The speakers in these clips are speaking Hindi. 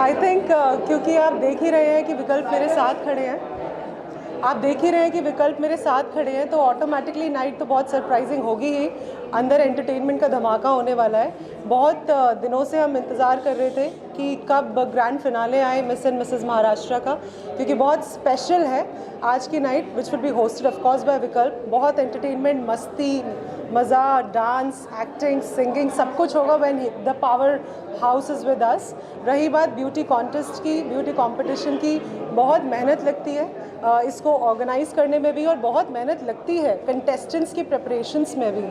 आई थिंक क्योंकि आप देख ही रहे हैं कि विकल्प मेरे साथ खड़े हैं, आप देख ही रहे हैं कि विकल्प मेरे साथ खड़े हैं, तो ऑटोमेटिकली नाइट तो बहुत सरप्राइजिंग होगी ही। अंदर एंटरटेनमेंट का धमाका होने वाला है। बहुत दिनों से हम इंतज़ार कर रहे थे कि कब ग्रैंड फिनाले आए मिस एंड मिसेस महाराष्ट्र का, क्योंकि बहुत स्पेशल है आज की night which will be hosted of course by Vikalp. बहुत एंटरटेनमेंट, मस्ती, मज़ा, डांस, एक्टिंग, सिंगिंग, सब कुछ होगा when the power house is with us. रही बात ब्यूटी कॉन्टेस्ट की, ब्यूटी कंपटीशन की, बहुत मेहनत लगती है इसको ऑर्गेनाइज़ करने में भी, और बहुत मेहनत लगती है कंटेस्टेंट्स की प्रिपरेशंस में भी।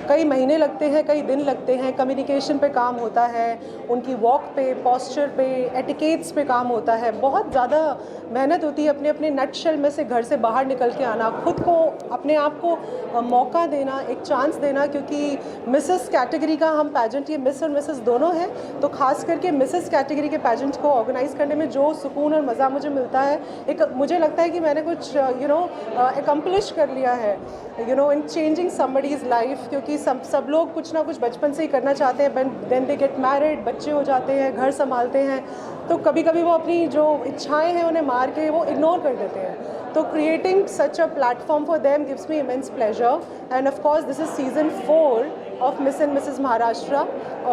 कई महीने लगते हैं, कई दिन लगते हैं, कम्युनिकेशन पे काम होता है, उनकी वॉक पे, पोस्चर पे, एटिकेट्स पे काम होता है। बहुत ज़्यादा मेहनत होती है अपने अपने नटशेल में से घर से बाहर निकल के आना, खुद को, अपने आप को मौका देना, एक चांस देना, क्योंकि मिसेस कैटेगरी का हम पैजेंट, ये मिस और मिसेस दोनों हैं, तो खास करके मिसेस कैटेगरी के पैजेंट को ऑर्गेनाइज़ करने में जो सुकून और मज़ा मुझे मिलता है, एक मुझे लगता है कि मैंने कुछ एकम्प्लिश कर लिया है इन चेंजिंग समबडीज़ लाइफ। क्योंकि सब लोग कुछ ना कुछ बचपन से ही करना चाहते हैं, देन दे गेट मैरिड, बच्चे हो जाते हैं, घर संभालते हैं, तो कभी कभी वो अपनी जो इच्छाएं हैं उन्हें मार के वो इग्नोर कर देते हैं। तो creating such a platform for them gives me immense pleasure, end of course this is season 4 of miss and mrs Maharashtra,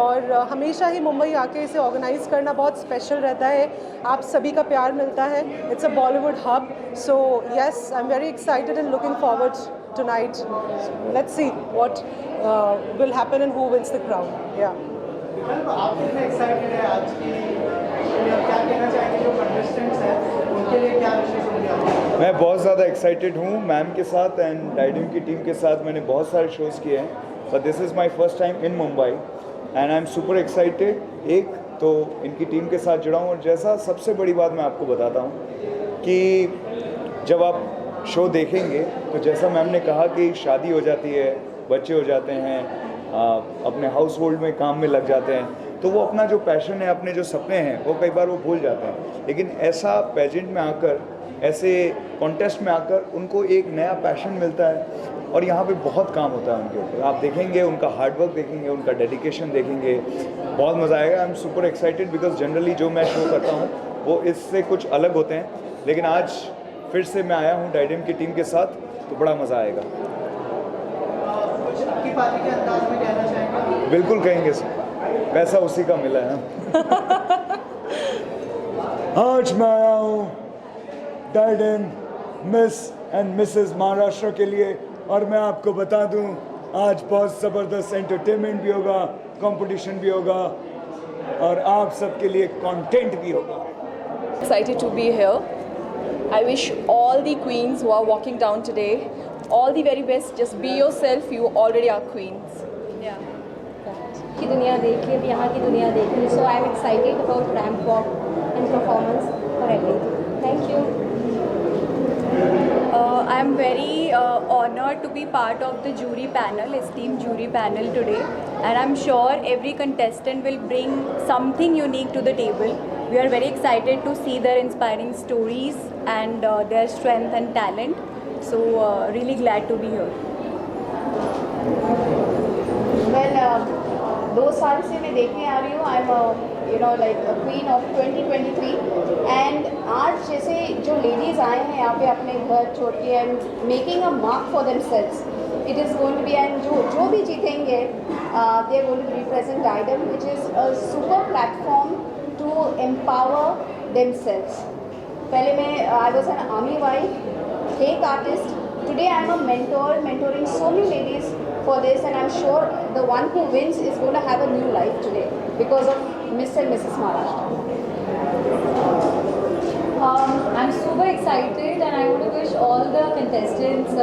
और हमेशा ही मुंबई आके इसे ऑर्गेनाइज़ करना बहुत स्पेशल रहता है। आप सभी का प्यार मिलता है, it's a Bollywood hub, so yes, I am very excited and looking forward tonight. Let's see what will happen and who wins the crown. Yeah. आप कितने एक्साइटेड हैं आज की, क्या कहना चाहेंगे जो कंटेस्टेंट्स हैं उनके लिए, क्या विशेष होंगे? मैं बहुत ज़्यादा एक्साइटेड हूँ मैम के साथ एंड डाइडिम की टीम के साथ। मैंने बहुत सारे शोज़ किए हैं, but this is my first time in Mumbai and I am super excited. एक तो इनकी टीम के साथ जुड़ा हूँ, और जैसा सबसे बड़ी बात मैं आपको बताता हूँ कि जब आप शो देखेंगे तो जैसा मैम ने कहा कि शादी हो जाती है, बच्चे हो जाते हैं, अपने हाउस होल्ड में काम में लग जाते हैं, तो वो अपना जो पैशन है, अपने जो सपने हैं, वो कई बार वो भूल जाते हैं। लेकिन ऐसा पेजेंट में आकर, ऐसे कॉन्टेस्ट में आकर उनको एक नया पैशन मिलता है, और यहाँ पे बहुत काम होता है उनके ऊपर। आप देखेंगे, उनका हार्डवर्क देखेंगे, उनका डेडिकेशन देखेंगे, बहुत मज़ा आएगा। I am super excited because generally जो मैं शो करता हूँ वो इससे कुछ अलग होते हैं, लेकिन आज फिर से मैं आया हूँ डाइडिम की टीम के साथ, तो बड़ा मज़ा आएगा। कुछ आपकी पार्टी के अंदाज में कहना चाहेंगे? बिल्कुल कहेंगे सर, पैसा उसी का मिला है। आज मैं आया हूँ डाइडिम मिस एंड मिसेस महाराष्ट्र के लिए, और मैं आपको बता दूँ आज बहुत ज़बरदस्त एंटरटेनमेंट भी होगा, कंपटीशन भी होगा, और आप सबके लिए कंटेंट भी होगा। Excited to be here. I wish all the queens who are walking down today all the very best. Just be yourself. You already are queens. Yeah. की दुनिया देखिए, यहाँ की दुनिया देखिए. So I am excited about ramp walk and performance for everything. Thank you. I am very honored to be part of the jury panel, esteemed jury panel today, and I'm sure every contestant will bring something unique to the table. We are very excited to see their inspiring stories and their strength and talent. So really glad to be here. Well, 2 साल से मैं देखने आ रही हूँ. I'm like a queen of 2023, and आज जैसे जो ladies आए हैं यहाँ पे अपने घर छोड़ के and making a mark for themselves. It is going to be, and जो भी जीतेंगे, they are going to represent Diadem, which is a super platform to empower themselves. पहले मैं I was an army wife, cake artist. Today I am a mentor, mentoring so many ladies for this, and I'm sure the one who wins is going to have a new life today because of Miss and Mrs. Maharashtra. I'm super excited, and I want to wish all the contestants a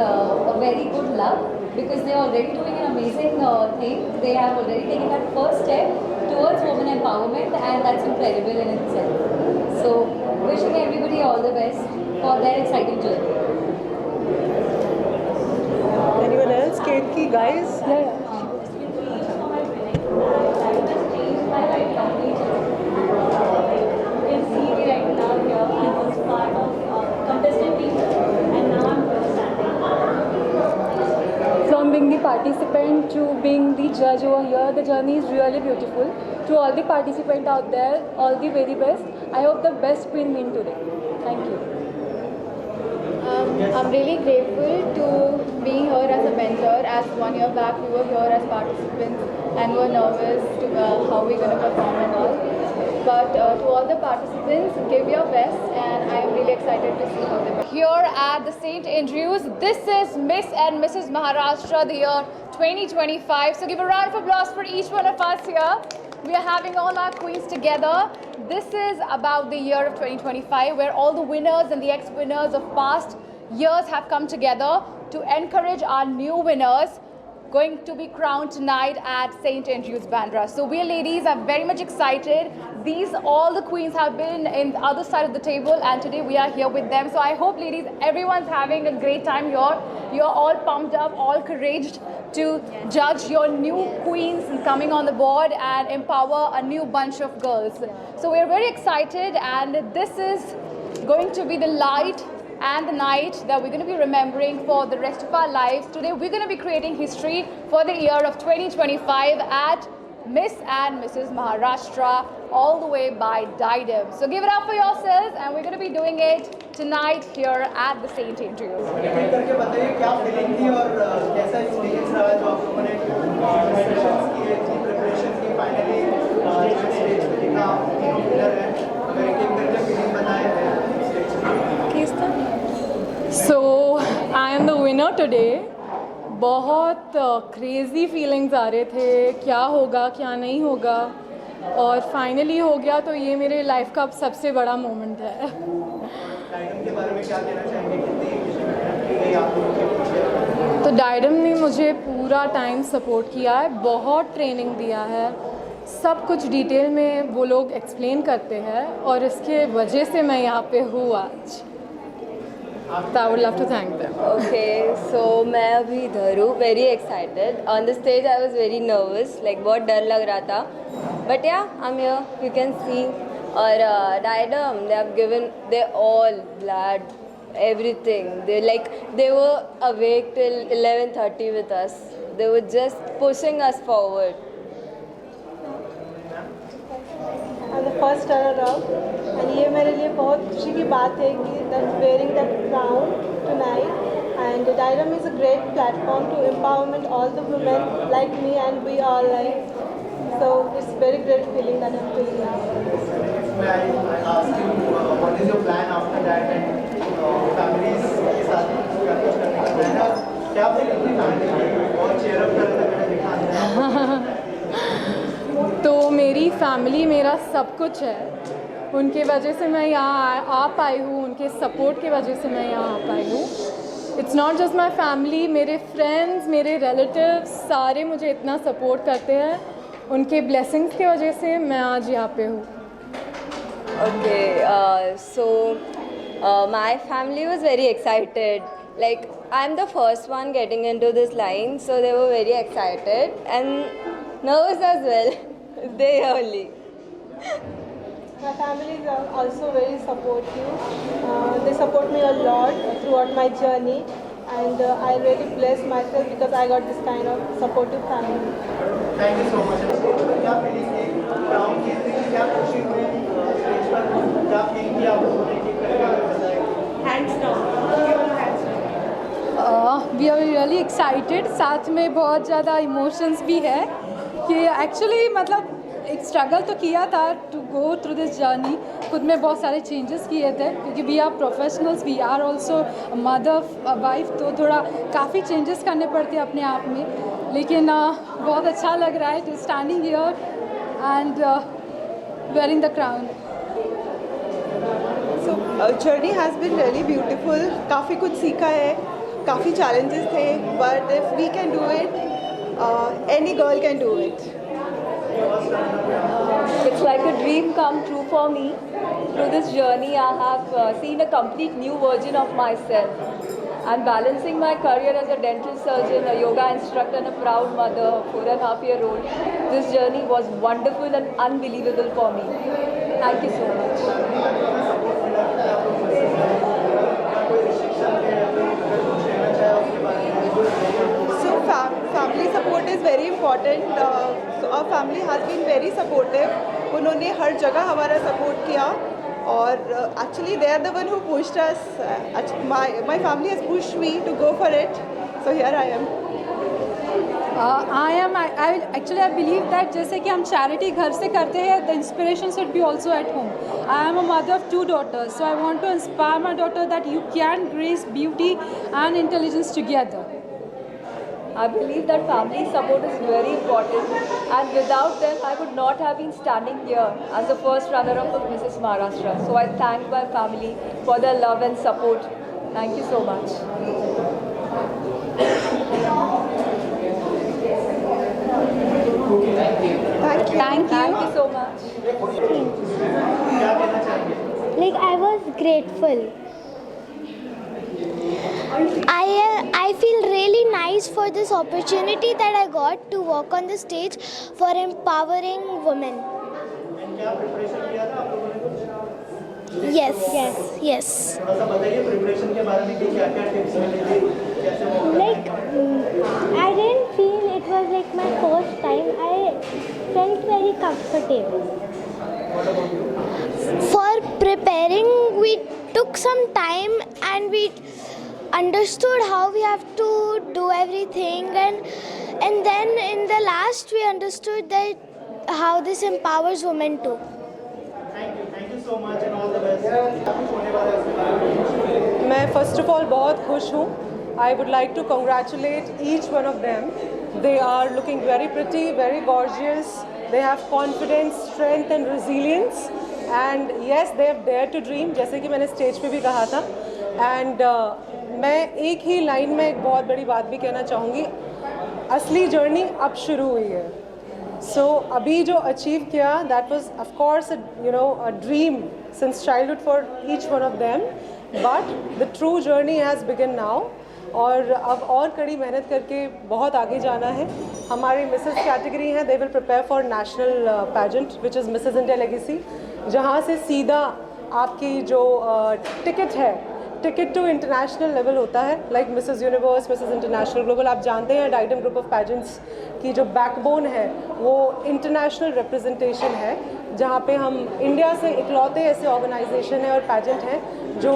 very good luck, because they are already doing an amazing thing. They have already taken that first step towards women empowerment, and that's incredible in itself. So wishing everybody all the best for their exciting journey. Anyone else? Kate ki guys? Yeah. From being the party participant to being the judge over here. The journey is really beautiful. To all the participants out there, all the very best. I hope the best queen win today. Thank you. I'm really grateful to being here as a mentor. As 1 year back, we were here as participants and were nervous to how we're going to perform and all. But to all the participants, give your best, and I am really excited to see how they perform. Here at the St. Andrews, this is Miss and Mrs. Maharashtra, the year 2025. So give a round of applause for each one of us here. We are having all our queens together. This is about the year of 2025, where all the winners and the ex-winners of past years have come together to encourage our new winners going to be crowned tonight at St. Andrews Bandra. So we ladies are very much excited. All the queens have been in the other side of the table, and today we are here with them. So I hope, ladies, everyone's having a great time here. You're all pumped up, all couraged to judge your new queens coming on the board and empower a new bunch of girls. So we're very excited, and this is going to be the light and the night that we're going to be remembering for the rest of our lives. Today we're going to be creating history for the year of 2025 at Miss and Mrs. Maharashtra, all the way by Didem. So give it up for yourselves, and we're going to be doing it tonight here at the St. Andrews. Repeat करके बताइए क्या फीलिंग थी और कैसा एक्सपीरियंस रहा जो आप लोगों ने सेशंस किए, इतनी प्रिपरेशन की, फाइनली स्टेज पे दिखा, तीनों विनर हैं, अगर एक एक करके फीलिंग बताएं स्टेज पे। So I am the winner today. बहुत क्रेज़ी फीलिंग्स आ रहे थे, क्या होगा क्या नहीं होगा, और फाइनली हो गया. तो ये मेरे लाइफ का सबसे बड़ा मोमेंट है. डायडम के बारे में क्या कहना चाहेंगे, कितनी आप लोगों के पीछे? तो डायडम ने मुझे पूरा टाइम सपोर्ट किया है, बहुत ट्रेनिंग दिया है, सब कुछ डिटेल में वो लोग एक्सप्लेन करते हैं, और इसके वजह से मैं यहाँ पे हूँ आज. So I would love to thank them. Okay, so मैं अभी इधर हूँ, very excited. On the stage I was very nervous, like बहुत डर लग रहा था. But yeah, I'm here. You can see. और Didem, they have given their all, blood, everything. They were awake till 11:30 with us. They were just pushing us forward. I'm the first runner-up, and ये मेरे लिए बहुत खुशी की बात है कि that's wearing that crown tonight. And Didem is a great platform to empowerment all the women like me, and we all like. So it's very great feeling that I'm feeling now. May I ask you what is your plan after that and families के साथ क्या कुछ करने का plan है? क्या फीलिंग थी फैमिली की? बहुत cheer up कर रहे थे, मैंने देखा. तो मेरी फैमिली मेरा सब कुछ है, उनके वजह से मैं यहाँ आ पाई हूँ, उनके सपोर्ट की वजह से मैं यहाँ आ पाई हूँ. It's not just my family, मेरे फ्रेंड्स, मेरे रिलेटिव्स सारे मुझे इतना सपोर्ट करते हैं. उनके ब्लेसिंग्स की वजह से मैं आज यहाँ पे हूँ. Okay, so my family was very excited. Like, I'm the first one getting into this line, so they were very excited and nervous as well. They only. My family is also very supportive. They support me a lot throughout my journey, and I really bless myself because I got this kind of supportive family. Thank you so much. क्या फीलिंग थी? क्राउन जीतने की क्या खुशी हुई स्टेज पर? क्या फील किया आप लोगों ने कि करके बताया? Hands down. We are really excited. साथ में बहुत ज़्यादा इमोशंस भी है कि एक्चुअली मतलब एक स्ट्रगल तो किया था to go through this journey. खुद में बहुत सारे चेंजेस किए थे क्योंकि we are professionals, we are also mother wife, तो थोड़ा काफ़ी चेंजेस करने पड़ते हैं अपने आप में. लेकिन बहुत अच्छा लग रहा है to standing here and wearing the crown. So journey has been really beautiful. काफ़ी कुछ सीखा है, काफ़ी challenges थे, but if we can do it, any girl can do it. It's like a dream come true for me. Through this journey, I have seen a complete new version of myself. And balancing my career as a dental surgeon, a yoga instructor, and a proud mother, 4.5-year-old, this journey was wonderful and unbelievable for me. Thank you so much. So family family support is very important. Our family has been very supportive. उन्होंने हर जगह हमारा सपोर्ट किया और actually they are the one who pushed us. My family has pushed me to go for it. So here I am. I believe that जैसे कि हम चैरिटी घर से करते हैं, the inspiration should be also at home. I am a mother of 2 daughters, so I want to inspire my daughter that you can grace beauty and intelligence together. I believe that family support is very important, and without them I would not have been standing here as the first runner-up of Mrs. Maharashtra. So I thank my family for their love and support. Thank you so much. Thank you so much. Like, I was grateful. I feel really nice for this opportunity that I got to walk on the stage for empowering women. क्या प्रिपरेशन किया था आप लोगों ने कुछ? Yes. थोड़ा सा बताइए प्रिपरेशन के बारे में कि क्या क्या टिप्स मिली थी, कैसे वो Like, I didn't feel it was like my first time. I felt very comfortable. For preparing, we took some time and we understood how we have to do everything, and then in the last we understood that how this empowers women too. Thank you so much and all the best. होने वाला है उसके बारे में. मैं फ़र्स्ट ऑफ ऑल बहुत खुश हूँ. I would like to congratulate each one of them. They are looking very pretty, very gorgeous. They have confidence, strength and resilience. And yes, they have dare to dream, जैसे कि मैंने स्टेज पे भी कहा था. एंड मैं एक ही लाइन में एक बहुत बड़ी बात भी कहना चाहूँगी. असली जर्नी अब शुरू हुई है. सो अभी जो अचीव किया, that was of course a dream since childhood for each one of them, but the true journey has begun now. और अब और कड़ी मेहनत करके बहुत आगे जाना है. हमारी मिसेस कैटेगरी हैं, they will prepare for national pageant which is Mrs India legacy, जहाँ से सीधा आपकी जो टिकट है, टिकट टू इंटरनेशनल लेवल होता है, like Mrs universe, Mrs international, global. आप जानते हैं डाइडम ग्रुप ऑफ पैजेंट्स की जो बैकबोन है वो इंटरनेशनल रिप्रेजेंटेशन है, जहाँ पे हम इंडिया से इकलौते ऐसे ऑर्गेनाइजेशन है और पैजेंट हैं जो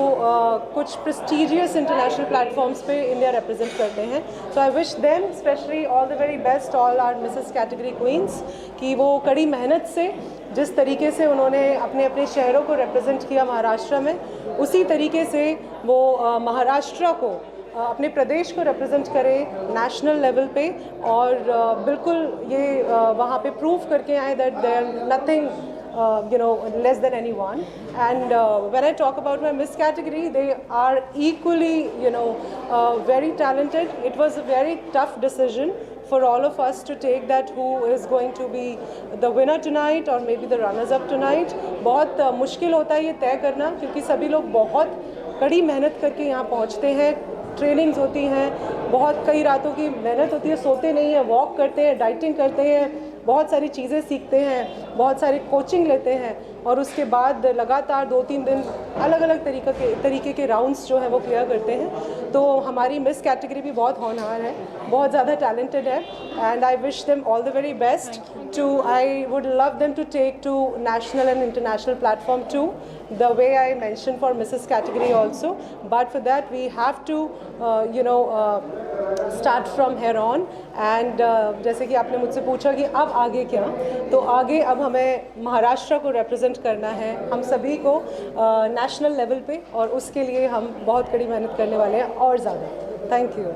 कुछ प्रेस्टीजियस इंटरनेशनल प्लेटफॉर्म्स पे इंडिया रिप्रेजेंट करते हैं. So I wish them specially all the very best, all our Mrs category queens, कि वो कड़ी मेहनत से जिस तरीके से उन्होंने अपने अपने शहरों को रिप्रेजेंट किया महाराष्ट्र में, उसी तरीके से वो महाराष्ट्र को, अपने प्रदेश को रिप्रेजेंट करें नेशनल लेवल पे. और बिल्कुल ये वहाँ पे प्रूव करके आए that they are nothing less than anyone. And when I talk about my Miss category, they are equally very talented. It was a very tough decision for all of us to take that who is going to be the winner tonight or maybe the runners up tonight. बहुत मुश्किल होता है ये तय करना, क्योंकि सभी लोग बहुत कड़ी मेहनत करके यहाँ पहुँचते हैं. ट्रेनिंग्स होती हैं, बहुत कई रातों की मेहनत होती है, सोते नहीं हैं, वॉक करते हैं, डाइटिंग करते हैं, बहुत सारी चीज़ें सीखते हैं, बहुत सारी कोचिंग लेते हैं, और उसके बाद लगातार 2-3 दिन अलग अलग तरीके के राउंड्स जो हैं वो क्लियर करते हैं. तो हमारी मिस कैटेगरी भी बहुत होनहार है, बहुत ज़्यादा टैलेंटेड है. And I wish them all the very best. I would love them to take to national and international platform too, the way I mentioned for Mrs. category also, but for that we have to start from here on. and जैसे कि आपने मुझसे पूछा कि अब आगे क्या, तो आगे अब हमें महाराष्ट्र को रिप्रेजेंट करना है, हम सभी को नेशनल लेवल पे, और उसके लिए हम बहुत कड़ी मेहनत करने वाले हैं और ज़्यादा. Thank you.